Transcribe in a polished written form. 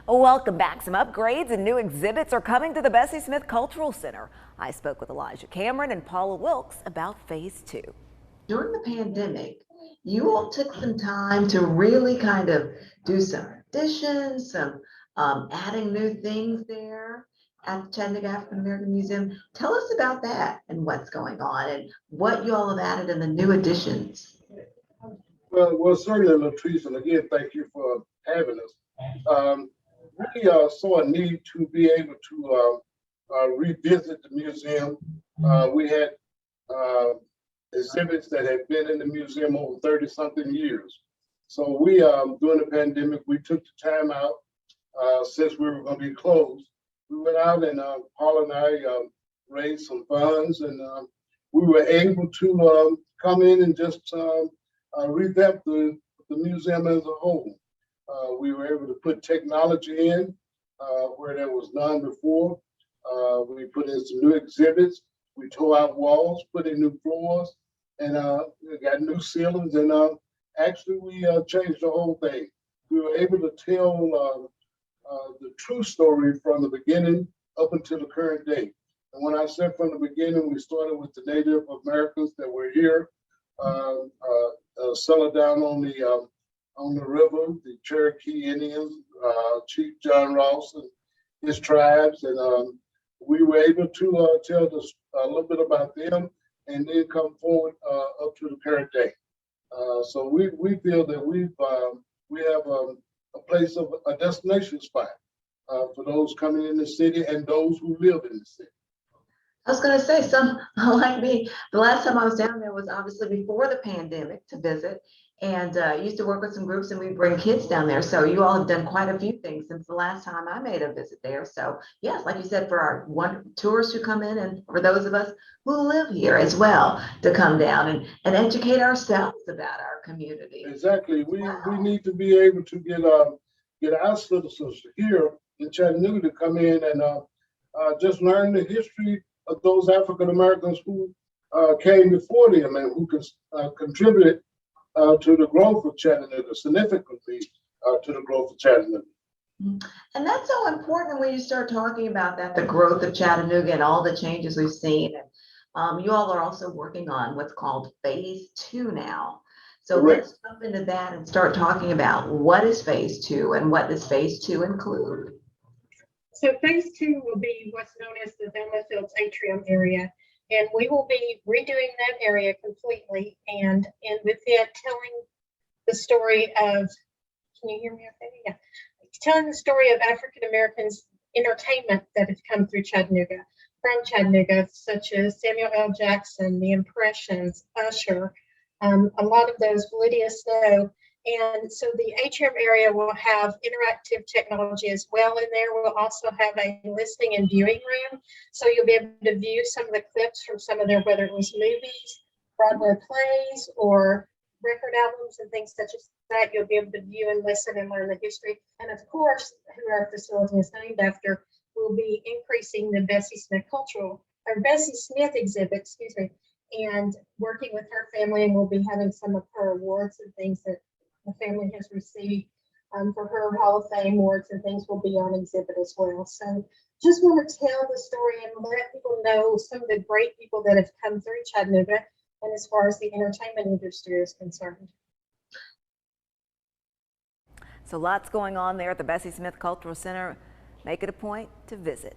Welcome back. Some upgrades and new exhibits are coming to the Bessie Smith Cultural Center. I spoke with Elijah Cameron and Paula Wilkes about Phase 2. During the pandemic, you all took some time to really kind of do some additions, some adding new things there at the Chattanooga African American Museum. Tell us about that and what's going on and what you all have added in the new additions. Well, certainly, Latrice, and again, thank you for having us. We saw a need to be able to revisit the museum. We had exhibits that had been in the museum over 30-something years. So we, during the pandemic, we took the time out since we were going to be closed. We went out and Paula and I raised some funds, and we were able to come in and just revamp the museum as a whole. We were able to put technology in where there was none before. We put in some new exhibits. We tore out walls, put in new floors, and we got new ceilings. And actually, we changed the whole thing. We were able to tell the true story from the beginning up until the current day. And when I said from the beginning, we started with the Native Americans that were here, settled down on the river, the Cherokee Indians, Chief John Ross and his tribes, and we were able to tell a little bit about them, and then come forward up to the current day. So we feel that we have a place of a destination spot for those coming in the city and those who live in the city. I was going to say, some like me, the last time I was down there was obviously before the pandemic to visit, and used to work with some groups, and we bring kids down there. So you all have done quite a few things since the last time I made a visit there. So yes, like you said, for our tourists who come in, and for those of us who live here as well, to come down and educate ourselves about our community. Exactly. We need to be able to get our citizens here in Chattanooga to come in and just learn the history of those African Americans who came before them and who contributed to the growth of Chattanooga, significantly to the growth of Chattanooga. And that's so important when you start talking about that, the growth of Chattanooga and all the changes we've seen. And you all are also working on what's called Phase 2 now. So Correct. Let's jump into that and start talking about what is Phase 2 and what does Phase 2 include? So Phase 2 will be what's known as the Velma Fields atrium area. And we will be redoing that area completely, and with it telling the story of, can you hear me okay? Yeah. Telling the story of African Americans entertainment that has come through Chattanooga, from Chattanooga, such as Samuel L. Jackson, The Impressions, Usher, a lot of those, Lydia Snow. And so the atrium area will have interactive technology as well in there. We'll also have a listening and viewing room. So you'll be able to view some of the clips from some of their, whether it was movies, Broadway plays, or record albums and things such as that. You'll be able to view and listen and learn the history. And of course, who our facility is named after, will be increasing the Bessie Smith exhibit, excuse me, and working with her family. And we'll be having some of her awards and things that the family has received for her Hall of Fame awards and things will be on exhibit as well. So just want to tell the story and let people know some of the great people that have come through Chattanooga, and as far as the entertainment industry is concerned. So lots going on there at the Bessie Smith Cultural Center. Make it a point to visit.